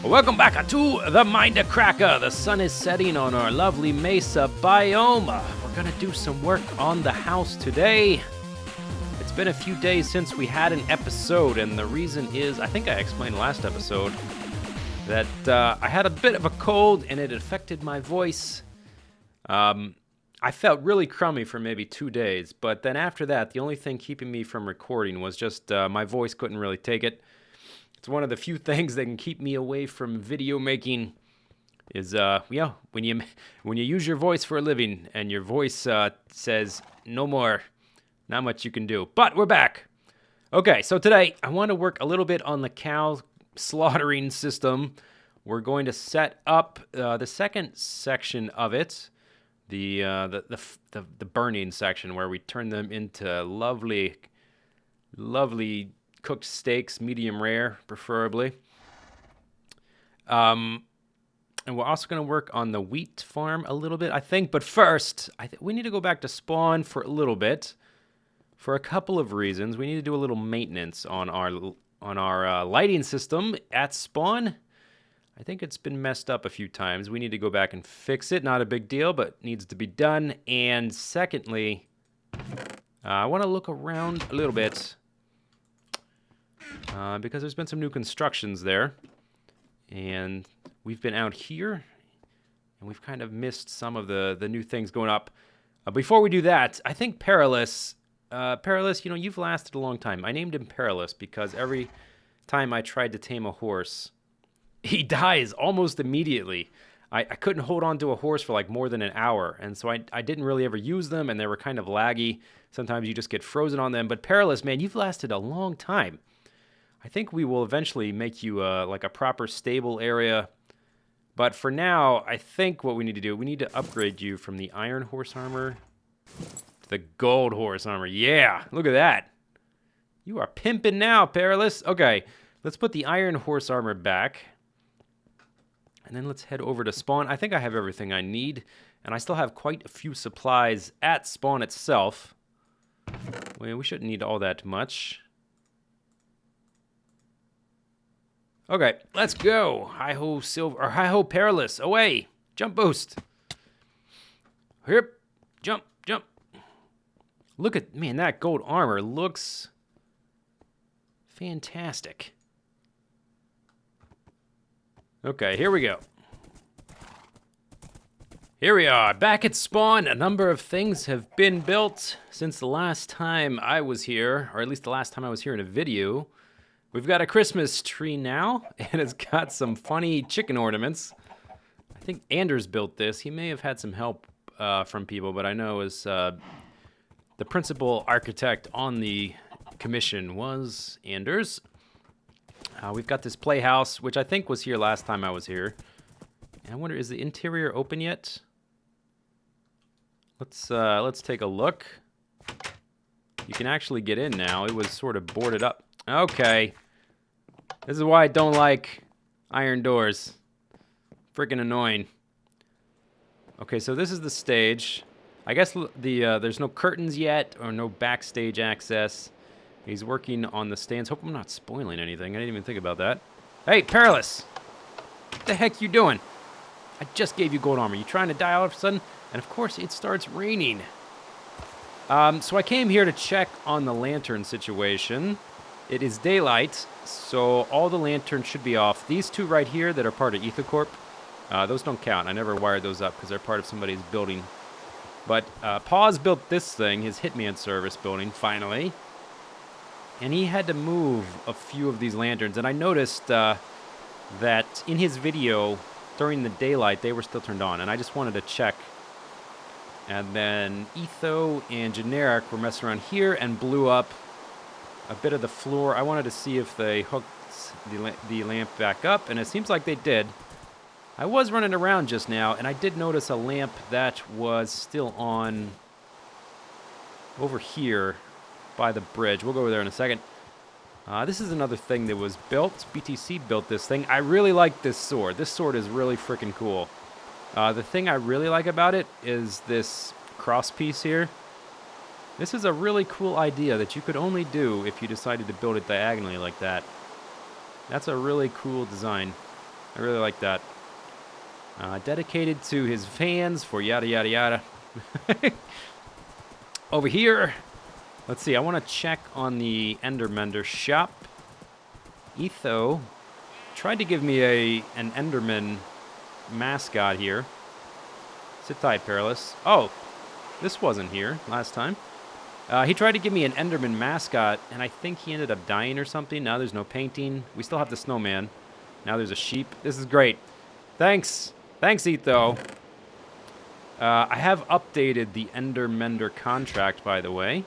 Welcome back to the Mindcrack. The sun is setting on our lovely mesa biome. We're gonna do some work on the house today. It's been a few days since we had an episode, and the reason is, I think I explained last episode, that I had a bit of a cold and it affected my voice. I felt really crummy for maybe 2 days, but then after that, the only thing keeping me from recording was just my voice couldn't really take it. It's one of the few things that can keep me away from video making is, when you use your voice for a living and your voice says, no more, not much you can do. But we're back. Okay, so today I want to work a little bit on the cow slaughtering system. We're going to set up the second section of it, the burning section where we turn them into lovely cooked steaks, medium rare, preferably. And we're also going to work on the wheat farm a little bit, I think. But first, we need to go back to spawn for a little bit, for a couple of reasons. We need to do a little maintenance on our lighting system at spawn. I think it's been messed up a few times. We need to go back and fix it. Not a big deal, but needs to be done. And secondly, I want to look around a little bit. Because there's been some new constructions there, and we've been out here, and we've kind of missed some of the new things going up. Before we do that, I think Perilous, you've lasted a long time. I named him Perilous because every time I tried to tame a horse, he dies almost immediately. I couldn't hold on to a horse for like more than an hour, and so I didn't really ever use them, and they were kind of laggy. Sometimes you just get frozen on them, but Perilous, man, you've lasted a long time. I think we will eventually make you like a proper stable area. But for now, I think what we need to do, we need to upgrade you from the iron horse armor to the gold horse armor. Yeah, look at that. You are pimping now, Perilous. Okay, let's put the iron horse armor back. And then let's head over to spawn. I think I have everything I need. And I still have quite a few supplies at spawn itself. Well, we shouldn't need all that much. Okay, let's go. Hi-ho, Silver, or hi-ho, Perilous, away. Jump boost. Here, jump. Look at, man, that gold armor looks fantastic. Okay, here we go. Here we are, back at spawn. A number of things have been built since the last time I was here, or at least the last time I was here in a video. We've got a Christmas tree now, and it's got some funny chicken ornaments. I think Anders built this. He may have had some help from people, but I know as the principal architect on the commission was Anders. We've got this playhouse, which I think was here last time I was here. And I wonder, is the interior open yet? Let's take a look. You can actually get in now. It was sort of boarded up. Okay. This is why I don't like iron doors. Freaking annoying. Okay, so this is the stage. I guess there's no curtains yet or no backstage access. He's working on the stands. Hope I'm not spoiling anything. I didn't even think about that. Hey, Perilous! What the heck you doing? I just gave you gold armor. You trying to die all of a sudden? And of course it starts raining. So I came here to check on the lantern situation. It is daylight, so all the lanterns should be off. These two right here that are part of Etho Corp, those don't count. I never wired those up because they're part of somebody's building. But Paws built this thing, his Hitman service building, finally. And he had to move a few of these lanterns. And I noticed that in his video, during the daylight, they were still turned on. And I just wanted to check. And then Etho and Generic were messing around here and blew up a bit of the floor. I wanted to see if they hooked the lamp back up, and it seems like they did. I was running around just now, and I did notice a lamp that was still on over here by the bridge. We'll go over there in a second. This is another thing that was built. BTC built this thing. I really like this sword. This sword is really freaking cool. The thing I really like about it is this cross piece here. This is a really cool idea that you could only do if you decided to build it diagonally like that. That's a really cool design. I really like that. Dedicated to his fans for yada yada yada. Over here, let's see. I want to check on the Endermender shop. Etho tried to give me an Enderman mascot here. Sit tight, Perilous. Oh, this wasn't here last time. He tried to give me an Enderman mascot, and I think he ended up dying or something. Now there's no painting. We still have the snowman. Now there's a sheep. This is great. Thanks. Thanks, Etho. I have updated the Endermender contract, by the way.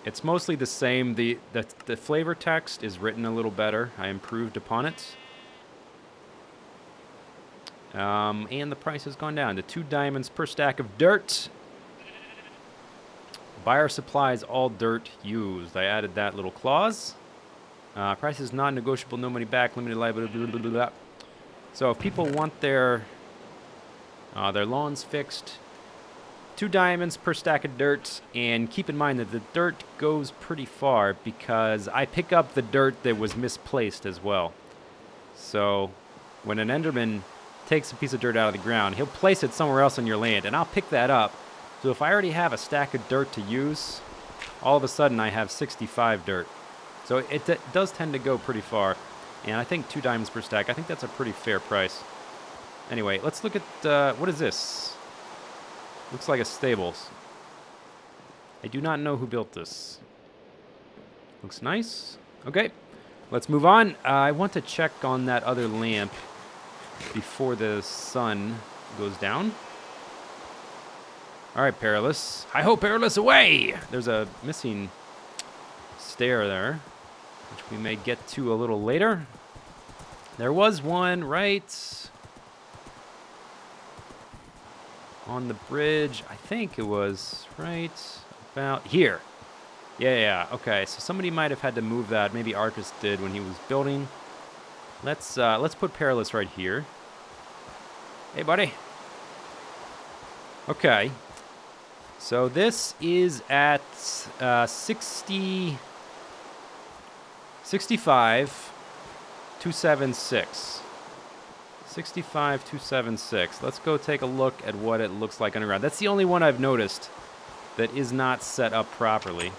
It's mostly the same. The flavor text is written a little better. I improved upon it. And the price has gone down to 2 diamonds per stack of dirt. Buyer supplies all dirt used. I added that little clause. Price is non-negotiable, no money back, limited liability, blah, blah, blah, blah. So if people want their lawns fixed, 2 diamonds per stack of dirt, and keep in mind that the dirt goes pretty far because I pick up the dirt that was misplaced as well. So when an Enderman takes a piece of dirt out of the ground, he'll place it somewhere else on your land, and I'll pick that up. So if I already have a stack of dirt to use, all of a sudden I have 65 dirt. So it does tend to go pretty far. And I think 2 diamonds per stack, I think that's a pretty fair price. Anyway, let's look at, what is this? Looks like a stables. I do not know who built this. Looks nice. Okay, let's move on. I want to check on that other lamp before the sun goes down. All right, Perilous. Hi-ho, Perilous, away! There's a missing stair there, which we may get to a little later. There was one right on the bridge. I think it was right about here. Yeah, okay. So somebody might have had to move that. Maybe Arcus did when he was building. Let's put Perilous right here. Hey, buddy. Okay. So this is at 65, 276. 65, 276. Let's go take a look at what it looks like underground. That's the only one I've noticed that is not set up properly.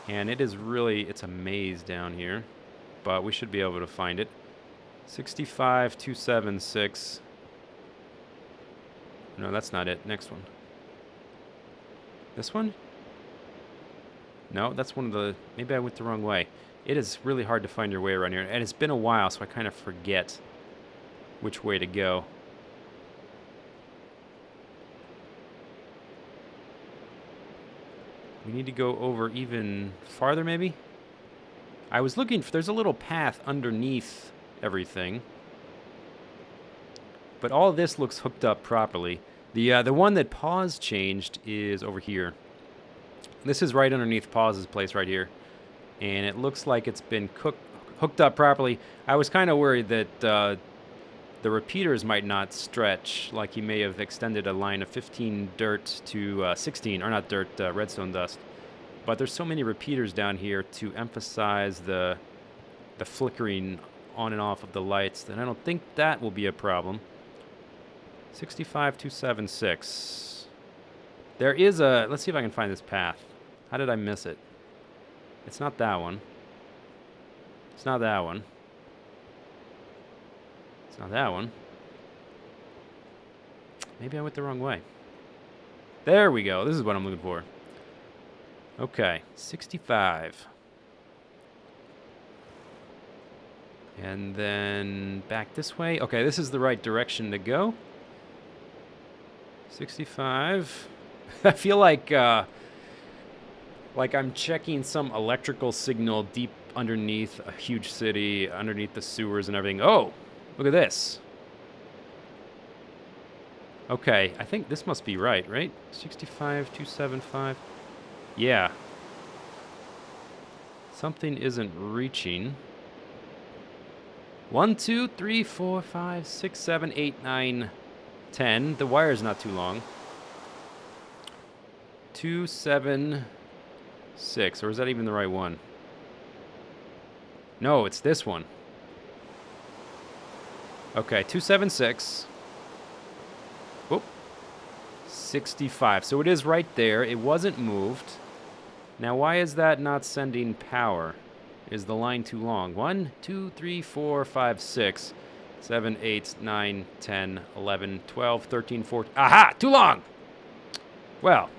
And it is really, it's a maze down here. But we should be able to find it. 65, 276. No, that's not it. Next one. This one? No, that's one of the... Maybe I went the wrong way. It is really hard to find your way around here. And it's been a while, so I kind of forget which way to go. We need to go over even farther, maybe? I was looking for... There's a little path underneath everything. But all of this looks hooked up properly. The one that Pause changed is over here. This is right underneath Pause's place right here. And it looks like it's been hooked up properly. I was kind of worried that the repeaters might not stretch, like he may have extended a line of 15 dirt to 16, or not dirt, redstone dust. But there's so many repeaters down here to emphasize the flickering on and off of the lights that I don't think that will be a problem. 65,276. There is a... Let's see if I can find this path. How did I miss it? It's not that one. It's not that one. It's not that one. Maybe I went the wrong way. There we go. This is what I'm looking for. Okay. 65. And then back this way. Okay, this is the right direction to go. 65. I feel like I'm checking some electrical signal deep underneath a huge city, underneath the sewers and everything. Oh, look at this. Okay, I think this must be right? 65,275. Yeah. Something isn't reaching. 1, 2, 3, 4, 5, 6, 7, 8, 9, 10. The wire's not too long. 2, 7, 6. Or is that even the right one? No, it's this one. Okay, 276. Whoop. 65. So it is right there. It wasn't moved. Now, why is that not sending power? Is the line too long? 1, 2, 3, 4, 5, 6, 7, 8, 9, 10, 11, 12, 13, 14. Aha! Too long! Well,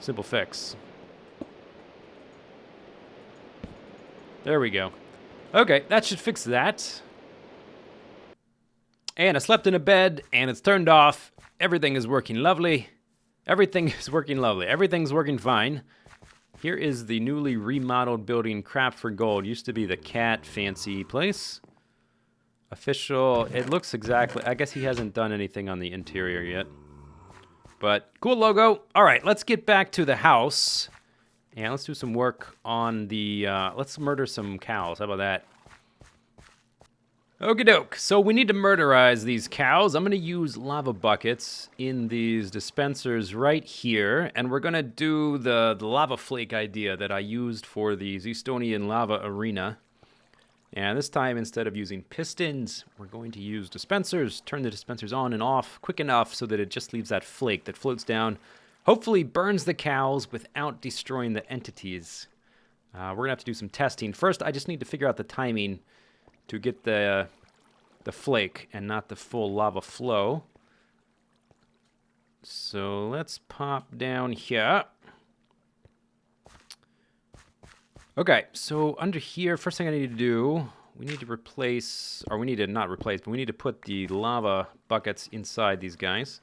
simple fix. There we go. Okay, that should fix that. And I slept in a bed, and it's turned off. Everything is working lovely. Everything is working lovely. Everything's working fine. Here is the newly remodeled building, Crap for Gold. Used to be the cat fancy place. Official, it looks exactly, I guess he hasn't done anything on the interior yet. But cool logo. All right, let's get back to the house. And let's do some work on the, let's murder some cows. How about that? Okie doke. So we need to murderize these cows. I'm going to use lava buckets in these dispensers right here. And we're going to do the lava flake idea that I used for the Zistonian lava arena. And this time, instead of using pistons, we're going to use dispensers. Turn the dispensers on and off quick enough so that it just leaves that flake that floats down. Hopefully burns the cows without destroying the entities. We're going to have to do some testing. First, I just need to figure out the timing to get the flake and not the full lava flow. So let's pop down here. Okay, so under here, first thing I need to do, we need to replace, or we need to not replace, but we need to put the lava buckets inside these guys.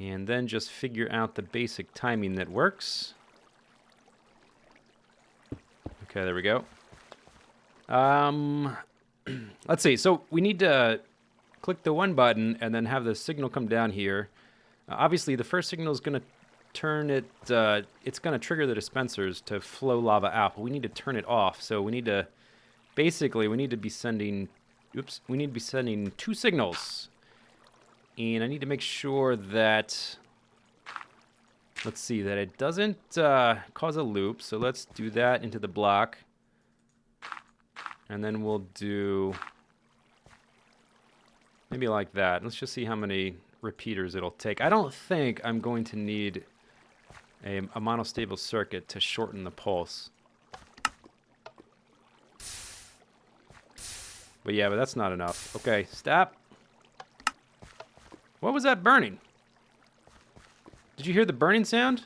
And then just figure out the basic timing that works. Okay, there we go. Let's see. So we need to click the one button and then have the signal come down here. Obviously, the first signal is going to turn it. It's going to trigger the dispensers to flow lava out. But we need to turn it off. So we need to basically we need to be sending. Oops. We need to be sending 2 signals, and I need to make sure that. Let's see that it doesn't cause a loop. So let's do that into the block. And then we'll do maybe like that. Let's just see how many repeaters it'll take. I don't think I'm going to need a monostable circuit to shorten the pulse. But yeah, but that's not enough. Okay, stop. What was that burning? Did you hear the burning sound?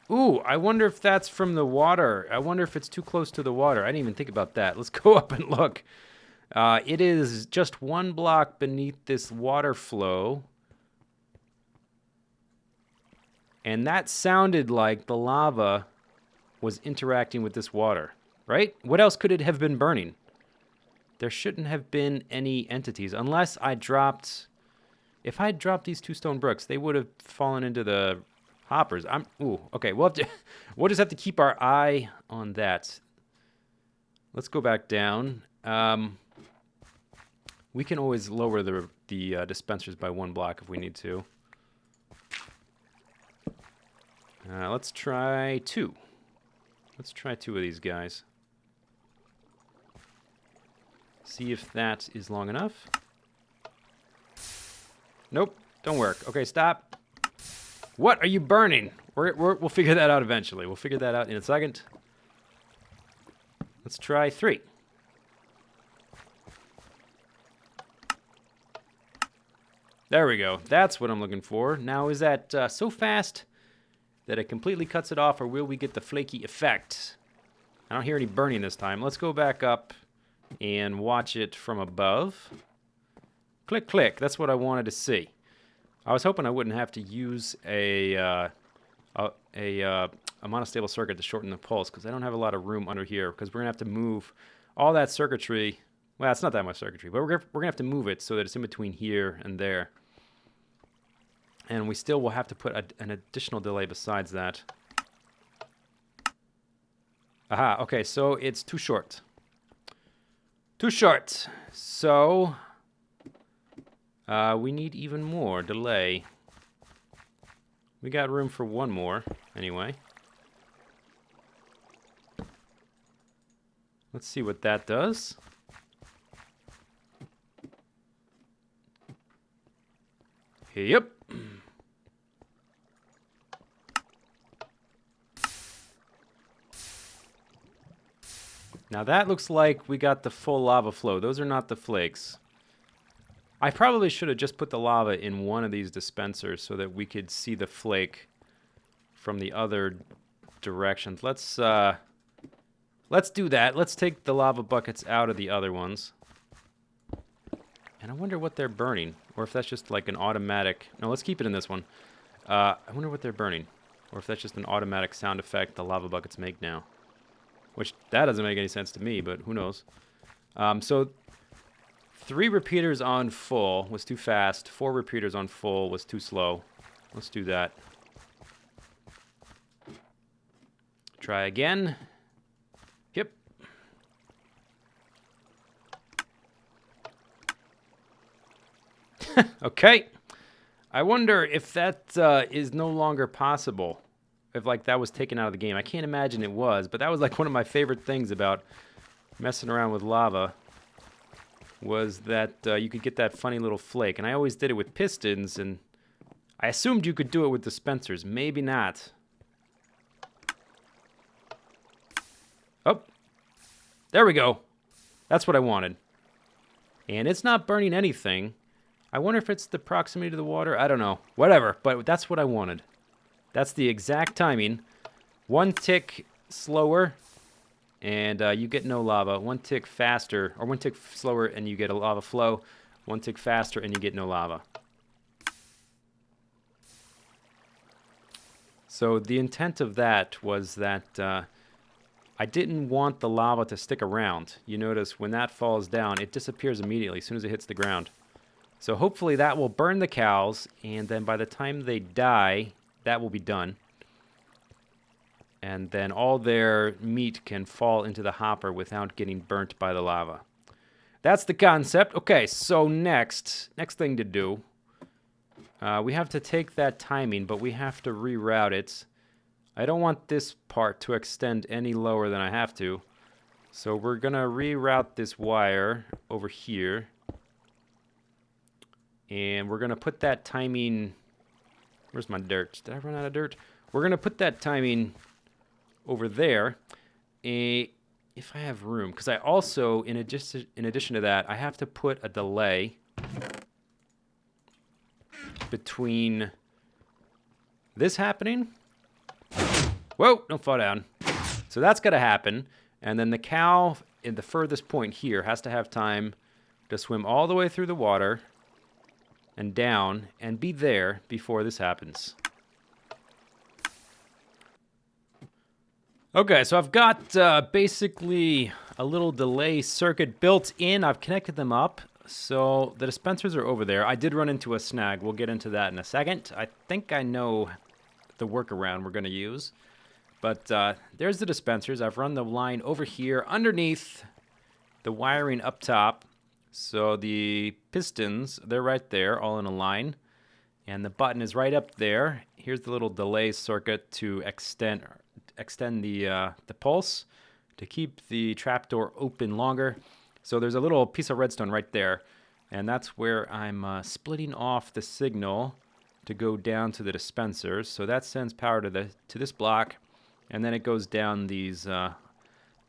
Ooh, I wonder if that's from the water. I wonder if it's too close to the water. I didn't even think about that. Let's go up and look. It is just 1 block beneath this water flow. And that sounded like the lava was interacting with this water, right? What else could it have been burning? There shouldn't have been any entities unless I dropped... If I had dropped these 2 stone bricks, they would have fallen into the hoppers. Ooh, okay. We'll just have to keep our eye on that. Let's go back down. We can always lower the dispensers by 1 block if we need to. Let's try 2. Let's try 2 of these guys. See if that is long enough. Nope, don't work. Okay, stop. What are you burning? We'll figure that out eventually. We'll figure that out in a second. Let's try 3. There we go. That's what I'm looking for. Now, is that so fast that it completely cuts it off, or will we get the flaky effect? I don't hear any burning this time. Let's go back up and watch it from above. Click, click. That's what I wanted to see. I was hoping I wouldn't have to use a monostable circuit to shorten the pulse, because I don't have a lot of room under here, because we're going to have to move all that circuitry. Well, it's not that much circuitry, but we're going to have to move it so that it's in between here and there. And we still will have to put an additional delay besides that. Aha, okay, so it's too short. Too short. So we need even more delay. We got room for 1 more, anyway. Let's see what that does. Yep. Now that looks like we got the full lava flow. Those are not the flakes. I probably should have just put the lava in one of these dispensers so that we could see the flake from the other directions. Let's do that. Let's take the lava buckets out of the other ones. And I wonder what they're burning, or if that's just like an automatic... No, let's keep it in this one. I wonder what they're burning, or if that's just an automatic sound effect the lava buckets make now. Which, that doesn't make any sense to me, but who knows. So, 3 repeaters on full was too fast. 4 repeaters on full was too slow. Let's do that. Try again. Yep. Okay. I wonder if that is no longer possible. If like that was taken out of the game. I can't imagine it was, but that was like one of my favorite things about messing around with lava. Was that you could get that funny little flake. And I always did it with pistons, and I assumed you could do it with dispensers. Maybe not. Oh. There we go. That's what I wanted. And it's not burning anything. I wonder if it's the proximity to the water. I don't know. Whatever. But that's what I wanted. That's the exact timing. 1 tick slower, and you get no lava. 1 tick faster, or 1 tick slower, and you get a lava flow. 1 tick faster, and you get no lava. So the intent of that was that I didn't want the lava to stick around. You notice when that falls down, it disappears immediately as soon as it hits the ground. So hopefully that will burn the cows, and then by the time they die, that will be done. And then all their meat can fall into the hopper without getting burnt by the lava. That's the concept. Okay, so next thing to do, we have to take that timing, but we have to reroute it. I don't want this part to extend any lower than I have to. So we're going to reroute this wire over here. And we're going to put that timing... Where's my dirt? Did I run out of dirt? We're going to put that timing over there. If I have room. Because I also, in addition to that, I have to put a delay between this happening. Whoa, don't fall down. So that's got to happen. And then the cow in the furthest point here has to have time to swim all the way through the water and down and be there before this happens. Okay, so I've got basically a little delay circuit built in. I've connected them up. So the dispensers are over there. I did run into a snag. We'll get into that in a second. I think I know the workaround we're going to use. But there's the dispensers. I've run the line over here underneath the wiring up top. So the pistons, they're right there, all in a line. And the button is right up there. Here's the little delay circuit to extend the pulse to keep the trapdoor open longer. So there's a little piece of redstone right there. And that's where I'm splitting off the signal to go down to the dispensers. So that sends power to this block. And then it goes down these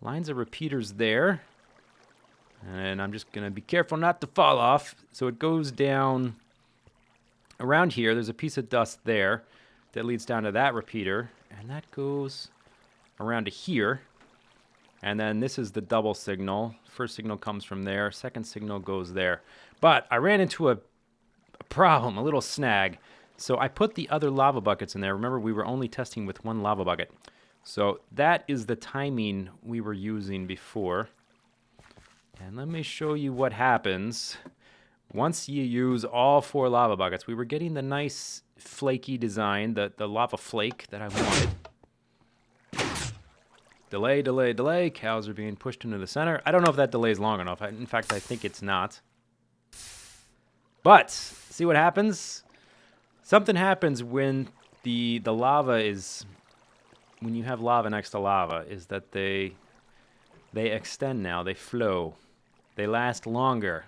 lines of repeaters there. And I'm just going to be careful not to fall off. So it goes down around here. There's a piece of dust there that leads down to that repeater. And that goes around to here. And then this is the double signal. First signal comes from there. Second signal goes there. But I ran into a problem, a little snag. So I put the other lava buckets in there. Remember, we were only testing with 1 lava bucket. So that is the timing we were using before. And let me show you what happens once you use all 4 lava buckets. We were getting the nice flaky design, the lava flake that I wanted. Delay, delay, delay. Cows are being pushed into the center. I don't know if that delay is long enough. In fact, I think it's not. But, see what happens? Something happens when the lava is... When you have lava next to lava, is that they They extend now. They flow. They last longer.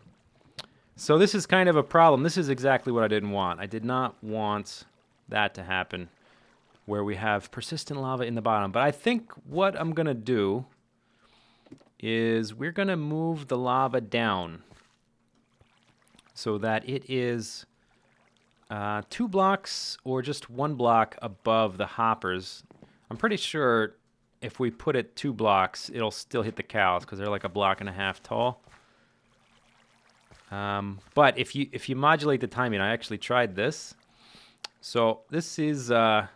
So this is kind of a problem. This is exactly what I didn't want. I did not want that to happen, where we have persistent lava in the bottom. But I think what I'm going to do is we're going to move the lava down so that it is 2 blocks or just 1 block above the hoppers. I'm pretty sure if we put it 2 blocks, it'll still hit the cows because they're like 1.5 blocks tall. But if you modulate the timing, I actually tried this. So this is how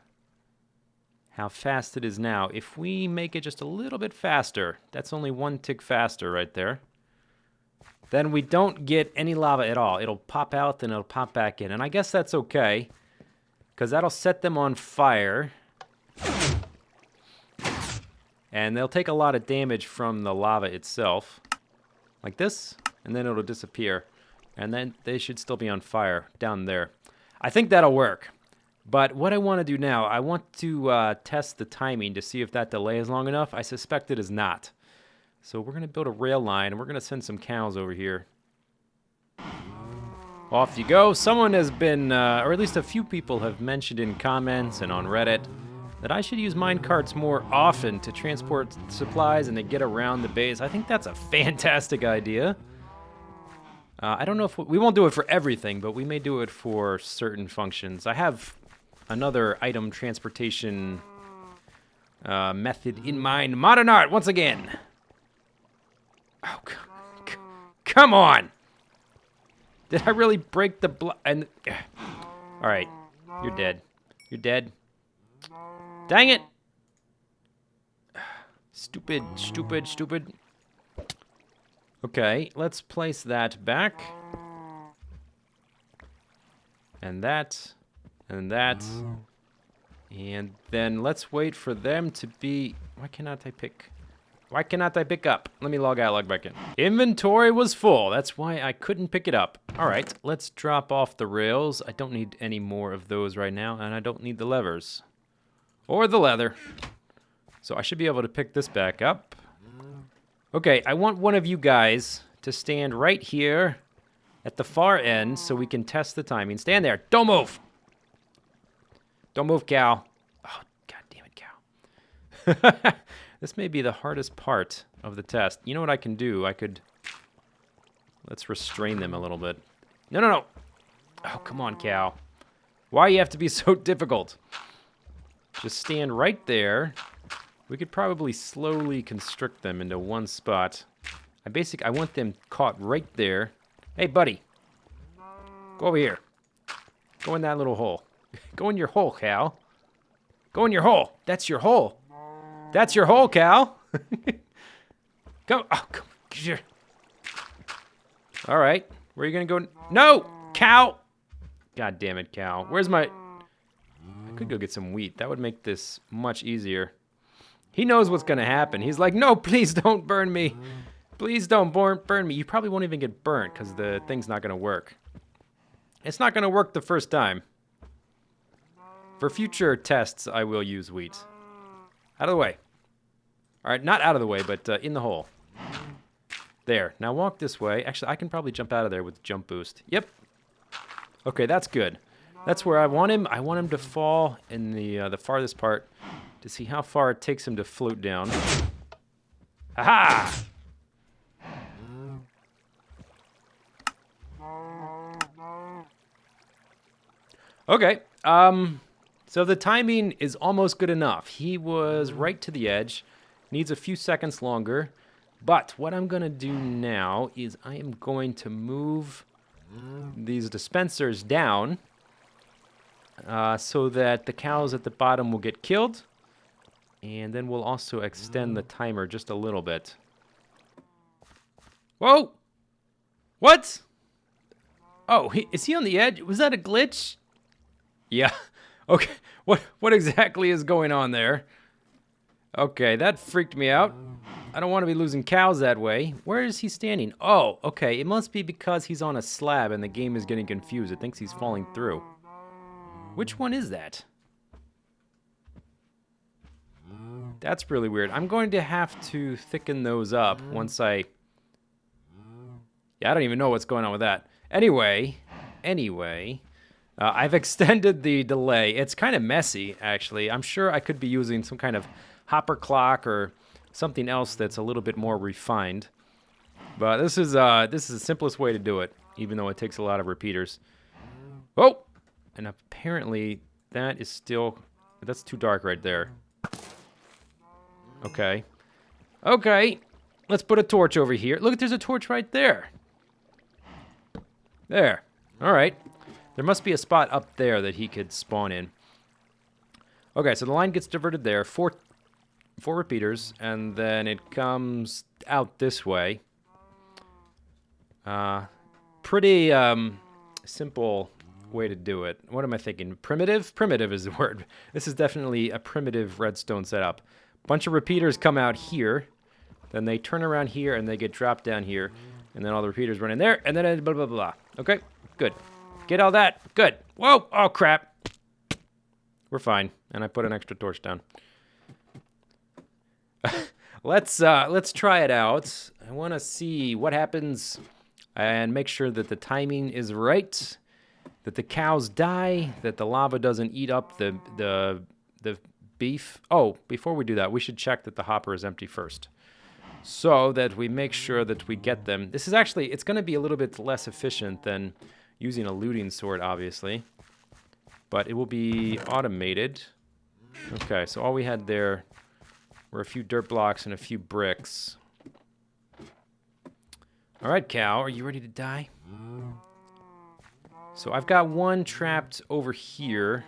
fast it is now. If we make it just a little bit faster, that's only 1 tick faster right there, then we don't get any lava at all. It'll pop out, then it'll pop back in. And I guess that's okay, because that'll set them on fire. And they'll take a lot of damage from the lava itself, like this, and then it'll disappear. And then they should still be on fire down there. I think that'll work. But what I want to do now, I want to test the timing to see if that delay is long enough. I suspect it is not. So we're going to build a rail line, and we're going to send some cows over here. Off you go. Someone has been, or at least a few people have mentioned in comments and on Reddit, that I should use minecarts more often to transport supplies and to get around the base. I think that's a fantastic idea. I don't know if we won't do it for everything, but we may do it for certain functions. I have another item transportation method in mind. Modern art, once again. Oh, come on! Did I really break the block? And all right, you're dead. You're dead. Dang it! Stupid, stupid, stupid. Okay, let's place that back. And that. And that. And then let's wait for them to be... Why cannot I pick up? Let me log out, log back in. Inventory was full. That's why I couldn't pick it up. All right, let's drop off the rails. I don't need any more of those right now, and I don't need the levers. Or the leather. So I should be able to pick this back up. Okay, I want one of you guys to stand right here at the far end so we can test the timing. Stand there. Don't move. Don't move, cow. Oh, God damn it, cow. This may be the hardest part of the test. You know what I can do? Let's restrain them a little bit. No, no, no. Oh, come on, cow. Why do you have to be so difficult? Just stand right there. We could probably slowly constrict them into one spot. I want them caught right there. Hey, buddy. Go over here. Go in that little hole. Go in your hole, cow. Go in your hole. That's your hole. That's your hole, cow. Go. Oh, come here. All right. Where are you going to go? No, cow. God damn it, cow. Where's my... I could go get some wheat. That would make this much easier. He knows what's going to happen. He's like, no, please don't burn me. Please don't burn me. You probably won't even get burnt because the thing's not going to work. It's not going to work the first time. For future tests, I will use wheat. Out of the way. All right, not out of the way, but in the hole. There. Now walk this way. Actually, I can probably jump out of there with jump boost. Yep. Okay, that's good. That's where I want him. I want him to fall in the farthest part to see how far it takes him to float down. Aha! Okay. So the timing is almost good enough. He was right to the edge. Needs a few seconds longer. But what I'm going to do now is I am going to move these dispensers down so that the cows at the bottom will get killed. And then we'll also extend the timer just a little bit. Whoa! What? Oh, is he on the edge? Was that a glitch? Yeah. Okay. What exactly is going on there? Okay, that freaked me out. I don't want to be losing cows that way. Where is he standing? Oh, okay. It must be because he's on a slab and the game is getting confused. It thinks he's falling through. Which one is that? That's really weird. I'm going to have to thicken those up once I... Yeah, I don't even know what's going on with that. Anyway, I've extended the delay. It's kind of messy, actually. I'm sure I could be using some kind of hopper clock or something else that's a little bit more refined. But this is the simplest way to do it, even though it takes a lot of repeaters. Oh! And apparently that is still... That's too dark right there. Okay. Okay. Let's put a torch over here. Look, there's a torch right there. There. All right. There must be a spot up there that he could spawn in. Okay, so the line gets diverted there. Four repeaters, and then it comes out this way. Pretty simple way to do it. What am I thinking? Primitive? Primitive is the word. This is definitely a primitive redstone setup. Bunch of repeaters come out here, then they turn around here, and they get dropped down here, and then all the repeaters run in there, and then blah, blah, blah. Okay, good. Get all that? Good. Whoa! Oh, crap. We're fine. And I put an extra torch down. Let's try it out. I want to see what happens and make sure that the timing is right, that the cows die, that the lava doesn't eat up the beef. Oh, before we do that, we should check that the hopper is empty first, so that we make sure that we get them. This is actually, it's going to be a little bit less efficient than using a looting sword, obviously, but it will be automated. Okay, so all we had there were a few dirt blocks and a few bricks. All right, cow, are you ready to die? So I've got one trapped over here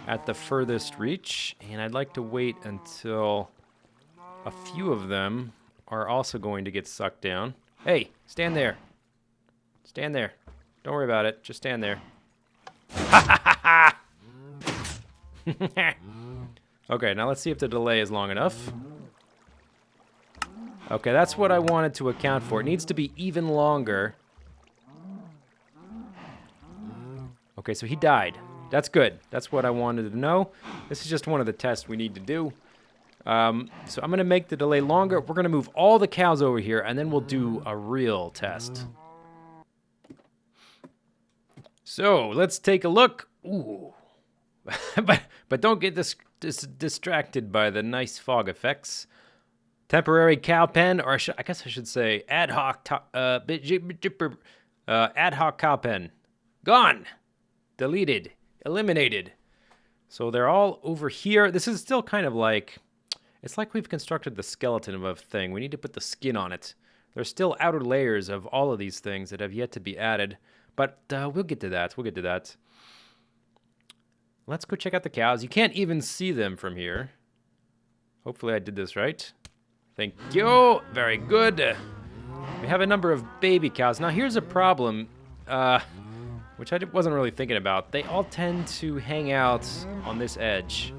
at the furthest reach, and I'd like to wait until a few of them are also going to get sucked down. Hey, stand there. Stand there. Don't worry about it. Just stand there. Okay, now let's see if the delay is long enough. Okay, that's what I wanted to account for. It needs to be even longer. Okay, so he died. That's good. That's what I wanted to know. This is just one of the tests we need to do. So I'm going to make the delay longer. We're going to move all the cows over here, and then we'll do a real test. So let's take a look. Ooh. but don't get distracted by the nice fog effects. Temporary cow pen, or I guess I should say ad hoc cow pen. Gone. Deleted. Eliminated. So they're all over here. This is still kind of like, it's like we've constructed the skeleton of a thing. We need to put the skin on it. There's still outer layers of all of these things that have yet to be added. But we'll get to that. We'll get to that. Let's go check out the cows. You can't even see them from here. Hopefully I did this right. Thank you. Very good. We have a number of baby cows. Now here's a problem, which I wasn't really thinking about. They all tend to hang out on this edge.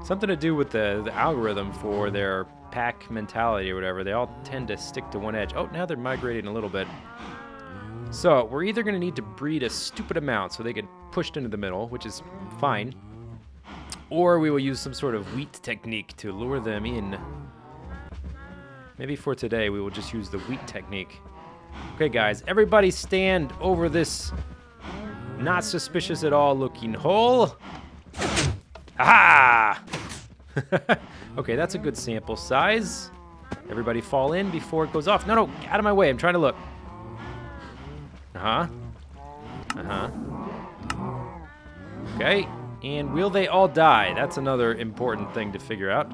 Something to do with the algorithm for their pack mentality or whatever. They all tend to stick to one edge. Oh, now they're migrating a little bit. So we're either going to need to breed a stupid amount so they get pushed into the middle, which is fine, or we will use some sort of wheat technique to lure them in. Maybe for today we will just use the wheat technique. Okay, guys, everybody stand over this not suspicious at all looking hole. Aha! Okay, that's a good sample size. Everybody fall in before it goes off. No, out of my way. I'm trying to look. Uh-huh. Uh-huh. Okay, and will they all die? That's another important thing to figure out.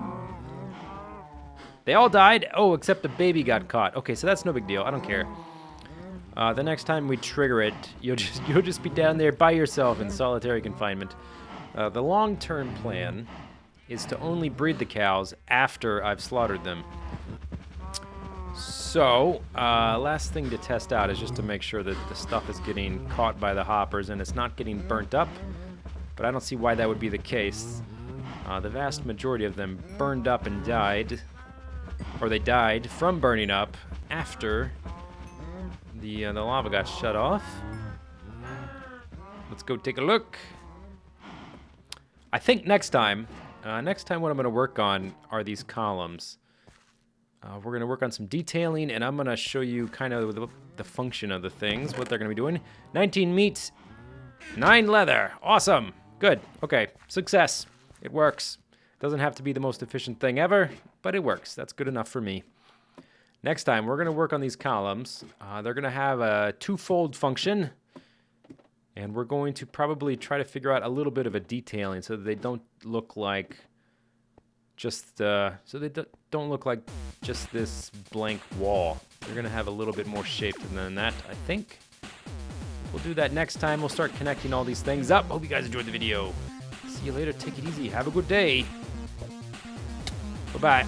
They all died? Oh, except the baby got caught. Okay, so that's no big deal. I don't care. The next time we trigger it, you'll just be down there by yourself in solitary confinement. The long-term plan is to only breed the cows after I've slaughtered them. So, last thing to test out is just to make sure that the stuff is getting caught by the hoppers and it's not getting burnt up. But I don't see why that would be the case. The vast majority of them burned up and died. Or they died from burning up after the lava got shut off. Let's go take a look. I think next time Next time what I'm going to work on are these columns. We're going to work on some detailing, and I'm going to show you kind of the function of the things, what they're going to be doing. 19 meat, 9 leather. Awesome. Good. Okay. Success. It works. Doesn't have to be the most efficient thing ever, but it works. That's good enough for me. Next time, we're going to work on these columns. They're going to have a twofold function, and we're going to probably try to figure out a little bit of a detailing so that they don't look like just don't look like just this blank wall. They're going to have a little bit more shape than that, I think. We'll do that next time. We'll start connecting all these things up. Hope you guys enjoyed the video. See you later. Take it easy. Have a good day. Bye-bye.